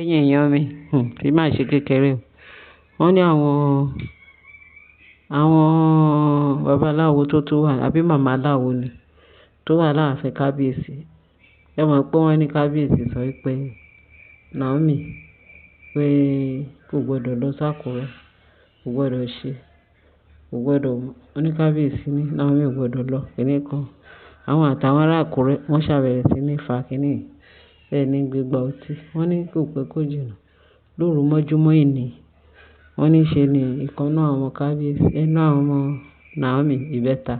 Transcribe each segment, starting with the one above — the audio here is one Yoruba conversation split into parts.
Ẹ̀yin èèyàn mi, kì í má ṣe kékeré o. Wọ́n ní àwọn babaláwo tó wà àbí màmá aláwo ni tó wà láàfin kábíyèsí. Ẹ mọ̀ pé wọ́n ní kábíyèsí sọ pé Naomi pé kò gbọdọ̀ lọ s'Ákúrẹ́, kò gbọdọ̀ ṣe, kò gbọdọ̀, wọ́n ní kábíyèsí ní Naomi ò gbọdọ̀ lọ kíní kan. Àwọn àtàwọn ará Àkúrẹ́ wọ́n ṣàbẹ̀wò sí ní fa kíní bẹ́ẹ̀ ní gbégbá ọtí. Wọ́n ní kò pẹ́ kó jìnnà lóru mọ́júmọ́ ìní. Wọ́n ní ṣe ni ìkan náà àwọn kábíyèsí, ẹnu àwọn ọmọ Naomi ìbẹ́ta.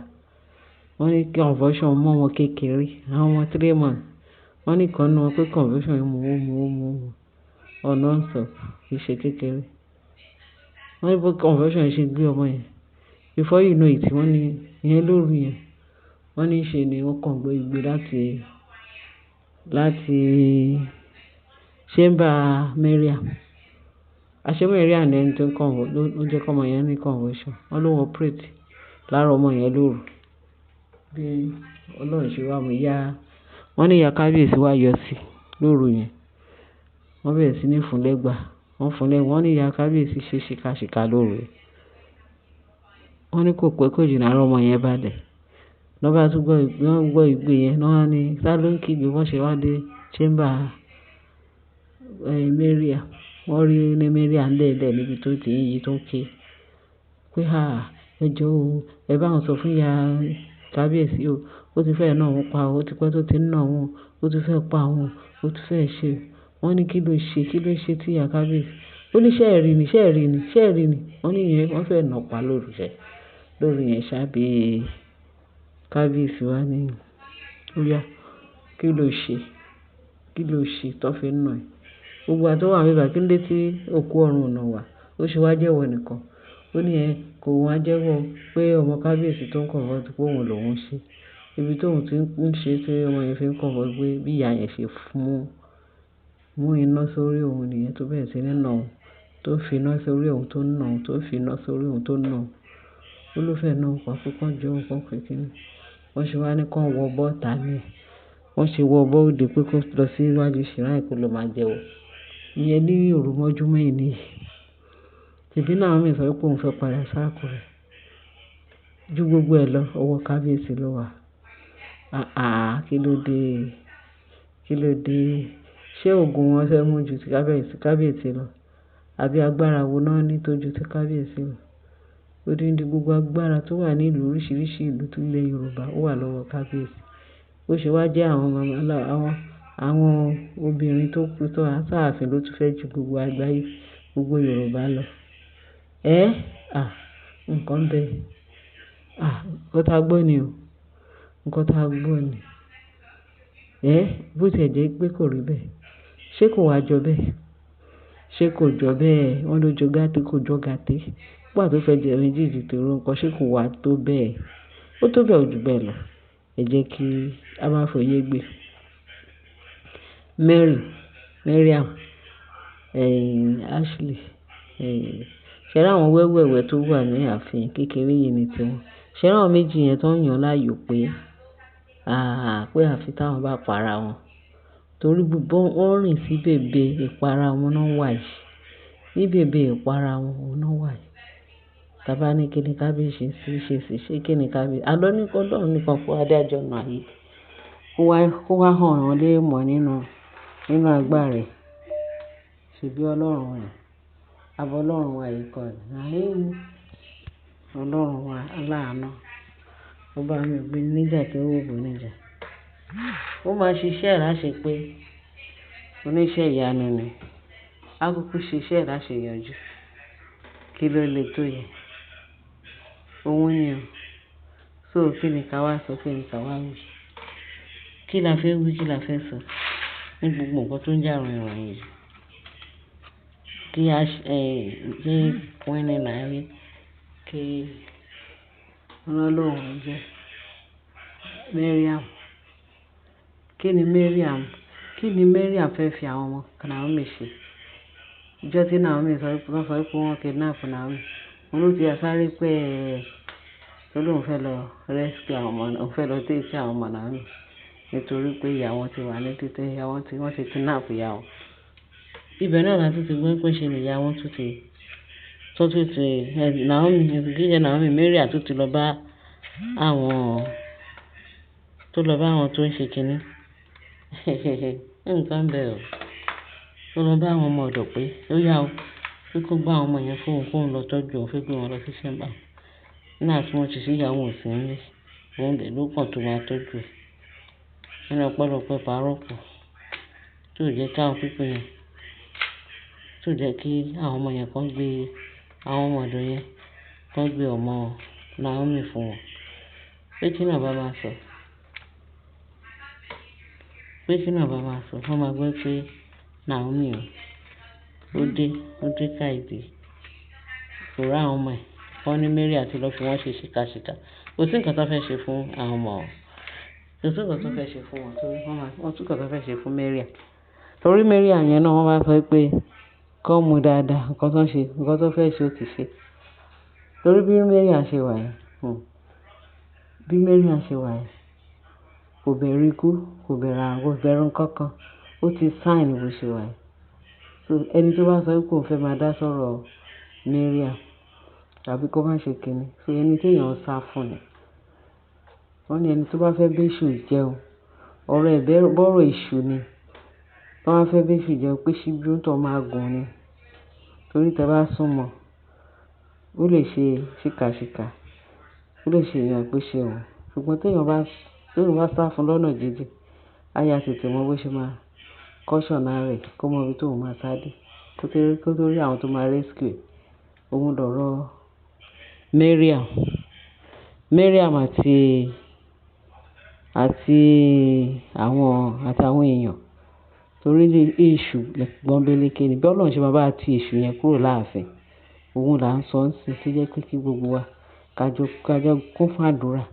Wọ́n ní kí convulsion mọ́ wọn kékeré, àwọn ọmọ 3 months. Wọ́n ní kan náà pé convulsion yìí mú ọ̀nà ọ̀sọ̀ kì í ṣe kékeré. Wọ́n ní pé convulsion yìí ṣe gbé ọmọ yẹn. Before you know it, wọ́n ní ìyẹn lóru yẹn. Wọ́n ní ṣe ni wọ́n kàn gbé igbe láti chamber Mariam. Àṣé Mariam ni ẹni tó ń ló jẹ́ kí ọmọ yẹn ní convulsion. Wọ́n ló operate lára ọmọ yẹn lóru. Bí Ọlọ́run ṣe wá mú wọ́n ní ìyá kábíyèsí wá yọ sí lóru yẹn. Wọ́n bẹ̀rẹ̀ sí ní fún lẹ́gba. Wọ́n ní ìyá kábíyèsí ṣe ṣìkàṣìkà lóru yẹn. Wọ́n ní kò pẹ́ kó jìnnà ara ọmọ yẹn balẹ̀. Lọ́ba tún gbọ́ ìgbé yẹn náà ní sá ló ń kígbe wọ́n ṣe wá dé chamber Mariam. Wọ́n rí ní Mariam lẹ́ẹ̀lẹ́ níbi tó ti ń yí tó ń ké pé ẹ jọ̀ọ́ o, ẹ bá wọn sọ fún ìyá kábíyèsí o, ó ti fẹ́ náà wọ́n pa o, ó ti pẹ́ tó ti ń nà wọ́n, ó ti fẹ́ pa wọ́n, ó ti fẹ́ ṣe. Wọ́n ní kí ló ṣe tí ìyá kábíyèsí. Ó ní ṣẹ́ẹ̀rì ni. Wọ́n ní ìyẹn wọ́n fẹ́ nà pa lóru yẹn ṣábí kábíyèsí wá ní ó yá kí ló ṣe tó fi ń nà ẹ́. Gbogbo àtọ́ wà níbà kí ló dé tí òkú ọ̀run ọ̀nà wà ó ṣe wá jẹ́wọ́ nìkan. Ó ní kò wá jẹ́wọ́ pé ọmọ kábíyèsí tó ń convert pé òun lòun ṣe. Ibi tóun ti ń ṣe tí ọmọ yẹn fi ń convert pé bí ìyá yẹn ṣe mú iná sórí òun nìyẹn tó bẹ̀rẹ̀ sí ní nà òun, tó fi iná sórí òun tó ń nà òun, tó fi iná sórí òun tó ń nà òun. Ó ló fẹ́ náà pa pé kán jọ nǹkan kékeré. Wọ́n ṣe wá ní kán wọ bọ́ọ̀tà ní. Wọ́n ṣe wọ bọ́ọ̀dì pé kó lọ sí iwájú ṣìráì kó lọ máa jẹ́wọ́. Ìyẹn ní òru mọ́júmọ́ ìní. Ṣèbí Naomi sọ pé òun fẹ́ padà s'Ákúrẹ́. Ju gbogbo ẹ̀ lọ, ọwọ́ kábíyèsí ló wà. Kí ló dé? Ṣé òògùn wọn fẹ́ mú ju ti kábíyèsí lọ? Àbí agbára wo náà ní tó ju ti kábíyèsí lọ? Odindi gbogbo agbára tó wà ní ìlú oríṣiríṣi ìlú tó ilẹ̀ Yorùbá ó wà lọ́wọ́ kábíyèsí. Ó ṣe wá jẹ́ àwọn obìnrin tó kú tó sáàfin ló tún fẹ́ ju gbogbo àgbáyé gbogbo Yorùbá lọ. Nǹkan bẹ́ẹ̀. Nǹkan tá a gbọ́ ni o. Nǹkan tá a gbọ́ ni. Bó tiẹ̀ jẹ́ pé kò rí bẹ́ẹ̀. Ṣé kò wá jọ bẹ́ẹ̀? Ṣé kò jọ bẹ́ẹ̀? Wọ́n ló jọ gàté kò jọ gàté. Nígbà tó fẹ́ jẹ méjèèjì tèrò nǹkan ṣé kò wá tó bẹ́ẹ̀? Ó tó bẹ́ẹ̀ ò jù bẹ́ẹ̀ lọ. Ẹ jẹ́ kí a máa fòye gbé. Mariam, Ashley, ṣé rí àwọn wẹ́wẹ̀wẹ́ tó wà ní ààfin kékeré yìí ní tiwọn. Ṣé rí àwọn méjì yẹn tó ń yàn láàyò pé àfi táwọn bá para wọn. Torí gbogbo wọ́n rìn sí bèbè ìpara wọn náà wà yìí. Ní bèbè ìpara wọn náà wà yìí. Tàbá ní kí ni kábíyèsí ṣe kí ni kábíyèsí. Àlọ́ ní kọ́ lọ́run nìkan fún adájọ́ náà yìí. Kó wá hàn wọ́n lé mọ̀ nínú agbára rẹ̀. Ṣèbí Ọlọ́run wa. Àbọ̀ Ọlọ́run wa yìí kọ́ ni. Ọlọ́run wa aláàánú. Ọba mi gbé níjà tó wò bó níjà. Ó máa ṣiṣẹ́ láṣẹ pé oníṣẹ́ ìyanu ni. Á kúkú ṣiṣẹ́ láṣẹ yanjú. Kí ló lè tó yẹ? Òun ni o. So kí ni ká wá sọ, kí ni ká wá wí? Kí la fẹ́ wí, kí la fẹ́ sọ? Ní gbogbo nǹkan tó ń jà ròyìn yìí. Kí Queen Naomi kí Ọlọ́run jẹ́ Mariam. Kí ni Mariam fẹ́ fi àwọn ọmọ Naomi ṣe? Ìjọ tí Naomi sọ pé wọ́n kidnap Naomi. Wọ́n ló ti sáré pé tó lóun fẹ́ lọ rescue àwọn ọmọ, òun fẹ́ lọ tẹ̀sí àwọn ọmọ Naomi. Nítorí pé ìyá wọn ti wà ní títẹ́, wọ́n ti kidnap ìyá wọn. ibẹ̀ náà la tún ti gbọ́ pé ṣe nìyá wọn tún ti Naomi gíjẹ Naomi Mariam tó ti lọ bá àwọn tó ń ṣe kinní nǹkan bẹ́ẹ̀ o tó lọ bá àwọn ọmọ ọ̀dọ̀ pé ó yá o pé kó gbá àwọn ọmọ yẹn fún òun kóun lọ tọ́jú òun fẹ́ gbé wọn lọ sí sẹ́mbà nígbà tí wọ́n ti sí ìyàwó òsì ńlẹ̀ òun dẹ̀ ló kàn tó máa tọ́jú ẹ̀ nínú ọ̀pọ̀lọpọ̀ pàrọ̀pọ̀ tó jẹ́ káwọn pípé yẹn tó jẹ́ kí àwọn ọmọ yẹn kàn gbé àwọn ọmọ ọ̀dọ̀ yẹn kàn gbé ọmọ Naomi fún wọn pé kí náà bá máa sọ wọ́n máa gbọ́ pé Naomi ó dé káìdì kò rá àwọn ọmọ ẹ̀ wọ́n ní Mary àti lọ́ọ́ fi wọ́n ṣe ṣìkàṣìkà kò sí nǹkan tó fẹ́ ṣe fún àwọn ọmọ ọ̀ kò sí nǹkan tó fẹ́ ṣe fún wọn torí wọ́n tún nǹkan tó fẹ́ ṣe fún Mary torí Mary yẹn náà wọ́n bá sọ pé kọ́ mu dáadáa nǹkan tó fẹ́ ṣe ó ti ṣe torí bí Mary ṣe wà yẹn kò bẹ̀rù ikú kò bẹ̀rù kankan ó ti sáìn bó ṣe wà yẹn so ẹni tó bá sọ pé òun fẹ́ máa dá sọ̀rọ̀ Mary tàbí kó má ṣe kinní so ẹni téèyàn sá fún ni wọ́n ní ẹni tó bá fẹ́ bẹ́ṣù jẹun ọ̀rọ̀ ẹ̀ bọ́rọ̀ èṣù ni tó bá fẹ́ bẹ́ṣù jẹun pé ṣíbí ó tọ́ máa gùn ni torí tẹ bá súnmọ́ ó lè ṣe ṣìkàṣìkà ó lè ṣe èèyàn pé ṣe òun ṣùgbọ́n téèyàn bá sá fún lọ́nà jíjìn áyà tètè mọ bó ṣe máa kọ́ṣọ̀nà rẹ̀ kó mọ ibi tóun máa sáré kó tó rí àwọn tó máa rescue òun lọ̀rọ̀ Mariam àtàwọn èèyàn torí èṣù gbọ́nbélékè ni bí Ọlọ́run ṣe máa bá ti èṣù yẹn kúrò láàfin òun là ń sọ ń sìn tó jẹ́ pé kí gbogbo wa kájọ kún fàdúrà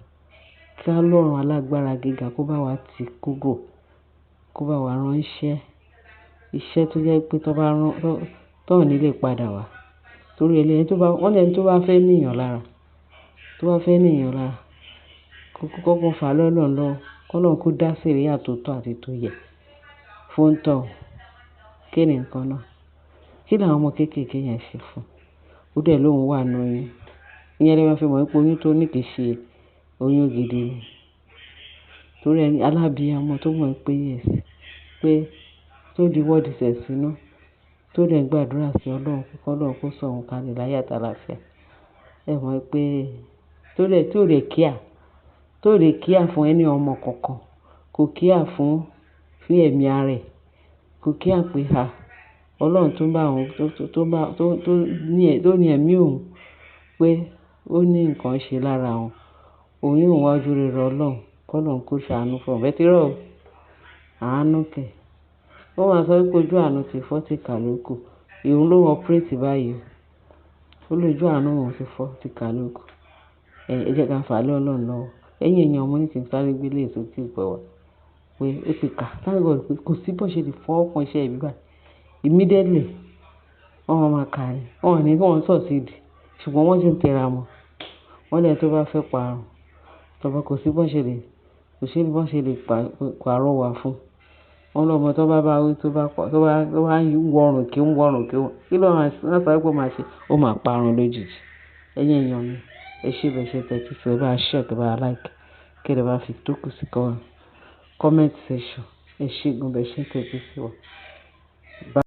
kí Ọlọ́run alágbára gíga kó bá wa tì kúrò kó bá wa rán iṣẹ́ tó jẹ́ pé tó ní lè padà wá torí ẹni tó bá fẹ́ níyàn lára kọ́kọ́ fà lọ́lọ́run lọ kọ́lọ́run kó dá sẹ̀ríyà tó tọ́ àti tó yẹ fún tọ̀ kí ni nǹkan náà kí làwọn ọmọ kéékèèké yẹn ṣe fún ó dẹ̀ lóun wà nù oyún ìyẹn lè máa fi mọ̀ pé oyún tó ní kìí ṣe oyún gidi ni torí ẹni alábìyamọ tó mọ̀ pé yes pé tó di wọ́ọ̀dì sẹ̀ sínú tó dẹ̀ gbàdúrà sí Ọlọ́run kọ́lọ́run kó sọ òun kalẹ̀ láyé àtàlàfíà ẹ mọ̀ pé tó lè kíà fún ẹni ọmọ kọ̀ọ̀kan kò kíà fún ẹ̀mí ara ẹ̀ kò kíà pé Ọlọ́run tó bá òun tó ní ẹ̀mí òun pé ó ní nǹkan ṣe lára òun yóò wájú rere Ọlọ́run kọ́lọ́run kó ṣàánú fún ọ̀bẹ tí rọ̀ àánú kẹ̀ wọ́n máa sọ pé ojú àánú ti fọ́ ti kà lóko ìhun ló ọpẹ́rẹ́tì báyìí ó lójú àánú òun ti fọ́ ti kà lóko ẹ jẹ́ ká fà á lé Ọlọ́run lọ́wọ́ ẹ̀yìn èèyàn ọmọ ní ti sáré gbélé èso tí ì pẹ́ wá pé ó ti kà sáré gbọ́dọ̀ pé kò sí bó ṣe lè fọ́ ọkàn iṣẹ́ ìbí báyìí immediately wọ́n máa kà ní wọ́n ní kí wọ́n sọ̀sídìí ṣùgbọ́n wọ́n sì ń tẹra mọ́ wọ́n lẹ́yìn tó bá fẹ́ parun tọ́ba kò sí bó ṣe lè pàrọwà fún wọn lọ́mọ tó bá wí tó bá wọrùn kí ló máa sáré pé máa ṣe ó máa parun lójijì ẹ̀yìn èèyàn mi ẹ ṣe bẹ̀ ṣe tẹ̀tí sí ẹ bá share kí ẹ bá like kí ẹ bá fi tó kù sí comment section ẹ ṣe gan bẹ̀ ṣe tẹ̀tí sí wa.